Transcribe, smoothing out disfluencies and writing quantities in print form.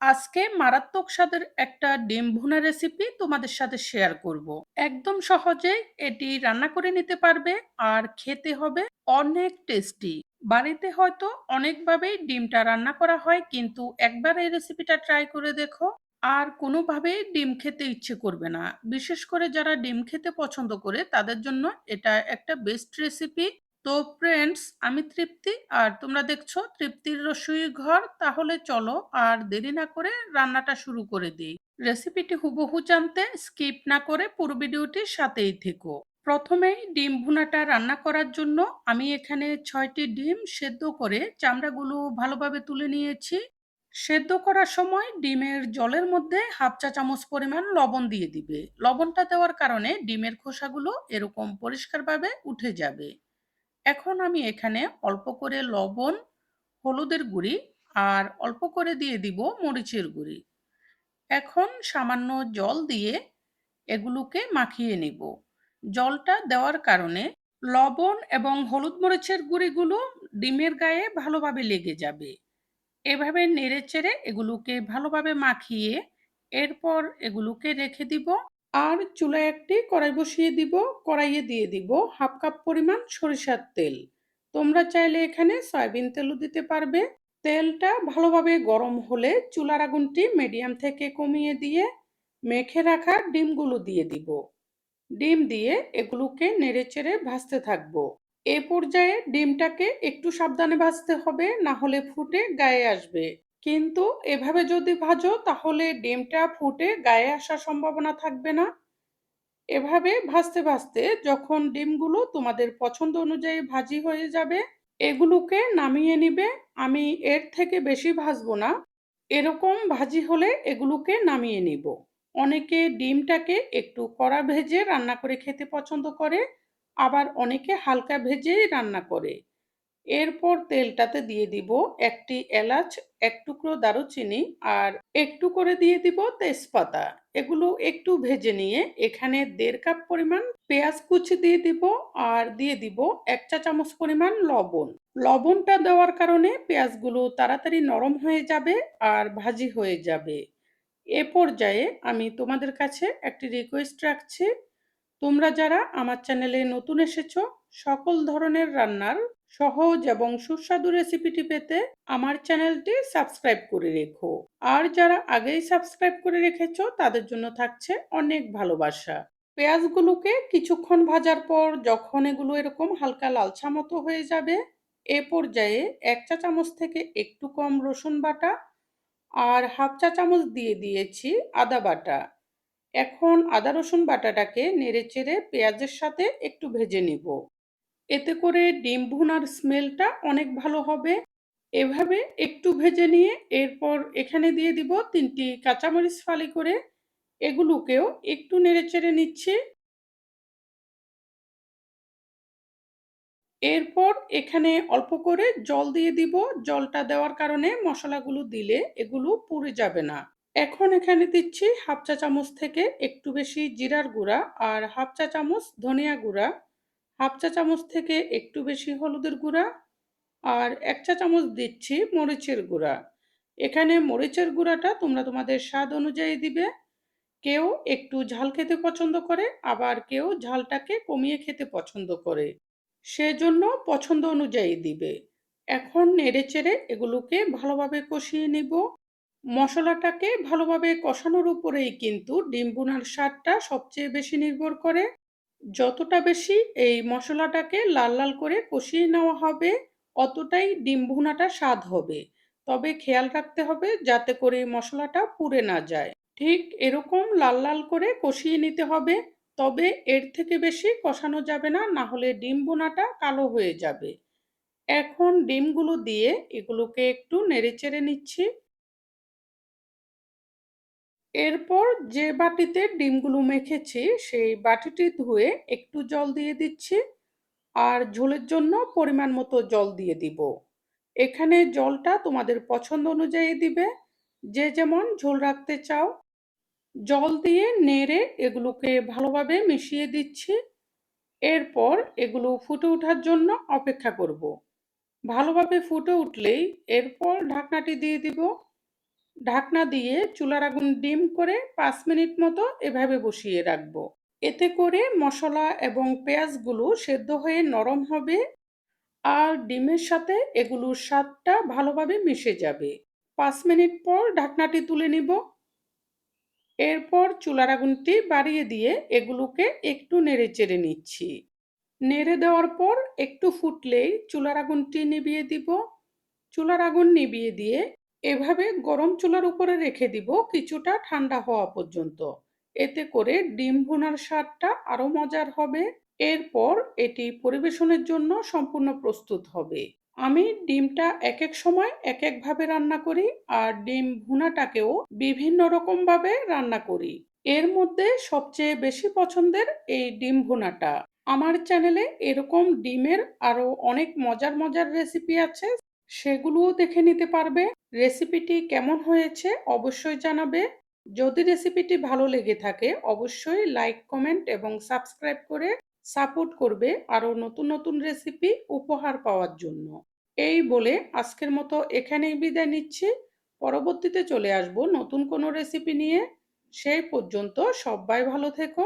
আজকে মারাত্মক স্বাদের একটা ডিম ভুনা রেসিপি তোমাদের সাথে শেয়ার করব। একদম সহজেই এটি রান্না করে নিতে পারবে আর খেতে হবে অনেক টেস্টি। বাড়িতে হয়তো অনেকভাবেই ডিমটা রান্না করা হয়, কিন্তু একবার এই রেসিপিটা ট্রাই করে দেখো, আর কোনোভাবেই ডিম খেতে ইচ্ছে করবে না। বিশেষ করে যারা ডিম খেতে পছন্দ করে তাদের জন্য এটা একটা বেস্ট রেসিপি। তো ফ্রেন্ডস, আমি তৃপ্তি আর তোমরা দেখছো তৃপ্তির রসুই ঘর। তাহলে চলো আর দেরি না করে রান্নাটা শুরু করে দিই। রেসিপিটি হুবহু জানতে স্কিপ না করে পুরো ভিডিওটির সাথেই থেকো। প্রথমেই ডিম ভুনাটা রান্না করার জন্য আমি এখানে 6টি ডিম সেদ্ধ করে চামড়াগুলো ভালোভাবে তুলে নিয়েছি। সেদ্ধ করার সময় ডিমের জলের মধ্যে হাফ চা চামচ পরিমাণ লবণ দিয়ে দিবে। লবণটা দেওয়ার কারণে ডিমের খোসাগুলো এরকম পরিষ্কারভাবে উঠে যাবে। এখন আমি এখানে অল্প করে লবণ, হলুদের গুঁড়ি আর অল্প করে দিয়ে দিব মরিচের গুঁড়ি। এখন সামান্য জল দিয়ে এগুলোকে মাখিয়ে নিব। জলটা দেওয়ার কারণে লবণ এবং হলুদ মরিচের গুঁড়িগুলো ডিমের গায়ে ভালোভাবে লেগে যাবে। এভাবে নেড়েচেড়ে এগুলোকে ভালোভাবে মাখিয়ে এরপর এগুলোকে রেখে দিব। আর চুলায় একটি কড়াই বসিয়ে দিব। কড়াইয়ে দিয়ে দিব হাফ কাপ পরিমাণ সরিষার তেল। তোমরা চাইলে এখানে সয়াবিন তেলও দিতে পারবে। তেলটা ভালোভাবে গরম হলে চুলার আগুনটি মিডিয়াম থেকে কমিয়ে দিয়ে মেখে রাখা ডিমগুলো দিয়ে দিব। ডিম দিয়ে এগুলোকে নেড়েচেড়ে ভাজতে থাকবো। এ পর্যায়ে ডিমটাকে একটু সাবধানে ভাজতে হবে, না হলে ফুটে গায়ে আসবে। কিন্তু এভাবে যদি ভাজো তাহলে ডিমটা ফুটে গায়ে আসার সম্ভাবনা থাকবে না। এভাবে ভাজতে ভাজতে যখন ডিমগুলো তোমাদের পছন্দ অনুযায়ী ভাজি হয়ে যাবে, এগুলোকে নামিয়ে নিবে। আমি এর থেকে বেশি ভাজবো না, এরকম ভাজি হলে এগুলোকে নামিয়ে নিব। অনেকে ডিমটাকে একটু কড়া ভেজে রান্না করে খেতে পছন্দ করে, আবার অনেকে হালকা ভেজেই রান্না করে। এরপর তেলটাতে দিয়ে দিব একটি এলাচ, এক টুকরো দারুচিনি আর একটু করে দিয়ে দিব তেজপাতা। এগুলো একটু ভেজে নিয়ে এখানে 1.5 কাপ পরিমাণ পেঁয়াজ কুচি দিয়ে দিব আর দিয়ে দিব 1 চা চামচ পরিমাণ লবণ। লবণটা দেওয়ার কারণে পেঁয়াজগুলো তাড়াতাড়ি নরম হয়ে যাবে আর ভাজি হয়ে যাবে। এ পর্যায়ে আমি তোমাদের কাছে একটি রিকোয়েস্ট রাখছি। তোমরা যারা আমার চ্যানেলে নতুন এসেছো, সকল ধরনের রান্নার সহজ এবং সুস্বাদু রেসিপিটি পেতে আমার চ্যানেলটি সাবস্ক্রাইব করে রেখো। আর যারা আগেই সাবস্ক্রাইব করে রেখেছো তাদের জন্য থাকছে অনেক ভালোবাসা। পেঁয়াজগুলোকে কিছুক্ষণ ভাজার পর যখন এগুলো এরকম হালকা লালচা মতো হয়ে যাবে, এ পর্যায়ে 1 চা চামচ থেকে একটু কম রসুন বাটা আর হাফ চা চামচ দিয়ে দিয়েছি আদা বাটা। এখন আদা রসুন বাটাটাকে নেড়েচেড়ে পেঁয়াজের সাথে একটু ভেজে নিব। এতে করে ডিম ভুনার স্মেলটা অনেক ভালো হবে। এভাবে একটু ভেজে নিয়ে এরপর এখানে দিয়ে দিব 3টি কাঁচামরিচ ফালি করে। এগুলোকেও একটু নেড়েচেড়ে নিচ্ছি। এরপর এখানে অল্প করে জল দিয়ে দিব। জলটা দেওয়ার কারণে মশলাগুলো দিলে এগুলো পুড়ে যাবে না। এখন এখানে দিচ্ছি হাফ চা চামচ থেকে একটু বেশি জিরার গুঁড়া আর হাফ চা চামচ ধনিয়া গুঁড়া, হাফ চা চামচ থেকে একটু বেশি হলুদের গুঁড়া আর 1 চা চামচ দিচ্ছি মরিচের গুঁড়া। এখানে মরিচের গুঁড়াটা তোমরা তোমাদের স্বাদ অনুযায়ী দিবে। কেউ একটু ঝাল খেতে পছন্দ করে, আবার কেউ ঝালটাকে কমিয়ে খেতে পছন্দ করে, সেজন্য পছন্দ অনুযায়ী দিবে। এখন নেড়েচেড়ে এগুলোকে ভালোভাবে কষিয়ে নিব। মশলাটাকে ভালোভাবে কষানোর উপরেই কিন্তু ডিম ভুনার স্বাদটা সবচেয়ে বেশি নির্ভর করে। যতটা বেশি এই মশলাটাকে লাল লাল করে কষিয়ে নেওয়া হবে, অতটাই ডিম ভুনাটা স্বাদ হবে। তবে খেয়াল রাখতে হবে যাতে করে মশলাটা পুড়ে না যায়। ঠিক এরকম লাল লাল করে কষিয়ে নিতে হবে। তবে এর থেকে বেশি কষানো যাবে না, না হলে ডিম ভুনাটা কালো হয়ে যাবে। এখন ডিমগুলো দিয়ে এগুলোকে একটু নেড়েচেড়ে নিচ্ছি। এরপর যে বাটিতে ডিমগুলো মেখেছি সেই বাটিটি ধুয়ে একটু জল দিয়ে দিচ্ছি আর ঝোলের জন্য পরিমাণ মতো জল দিয়ে দিব। এখানে জলটা তোমাদের পছন্দ অনুযায়ী দিবে, যে যেমন ঝোল রাখতে চাও। জল দিয়ে নেড়ে এগুলোকে ভালোভাবে মিশিয়ে দিচ্ছি। এরপর এগুলো ফুটে ওঠার জন্য অপেক্ষা করব। ভালোভাবে ফুটে উঠলেই এরপর ঢাকনাটি দিয়ে দিব। ঢাকনা দিয়ে চুলার আগুন ডিম করে 5 মিনিট মতো এভাবে বসিয়ে রাখবো। এতে করে মসলা এবং পেঁয়াজগুলো সেদ্ধ হয়ে নরম হবে আর ডিমের সাথে এগুলোর স্বাদটা ভালোভাবে মিশে যাবে। 5 মিনিট পর ঢাকনাটি তুলে নিব। এরপর চুলার আগুনটি বাড়িয়ে দিয়ে এগুলোকে একটু নেড়েচেড়ে নিচ্ছি। নেড়ে দেওয়ার পর একটু ফুটলেই চুলার আগুনটি নিভিয়ে দিব। চুলার আগুন নিভিয়ে দিয়ে এভাবে গরম চুলার উপরে রেখে দিব কিছুটা ঠান্ডা হওয়া পর্যন্ত। এতে করে ডিম ভুনার স্বাদটা আরো মজার হবে। এরপর এটি পরিবেশনের জন্য সম্পূর্ণ প্রস্তুত হবে। আমি ডিমটা একেক সময় একেকভাবে রান্না করি আর ডিম ভুনাটাকেও বিভিন্ন রকমভাবে রান্না করি। এর মধ্যে সবচেয়ে বেশি পছন্দের এই ডিম ভুনাটা। আমার চ্যানেলে এরকম ডিমের আরো অনেক মজার রেসিপি আছে, সেগুলোও দেখে নিতে পারবে। রেসিপিটি কেমন হয়েছে অবশ্যই জানাবে। যদি রেসিপিটি ভালো লেগে থাকে অবশ্যই লাইক, কমেন্ট এবং সাবস্ক্রাইব করে সাপোর্ট করবে আরো নতুন রেসিপি উপহার পাওয়ার জন্য। এই বলে আজকের মতো এখানেই বিদায় নিচ্ছি। পরবর্তীতে চলে আসব নতুন কোনো রেসিপি নিয়ে। সেই পর্যন্ত সবাই ভালো থেকো।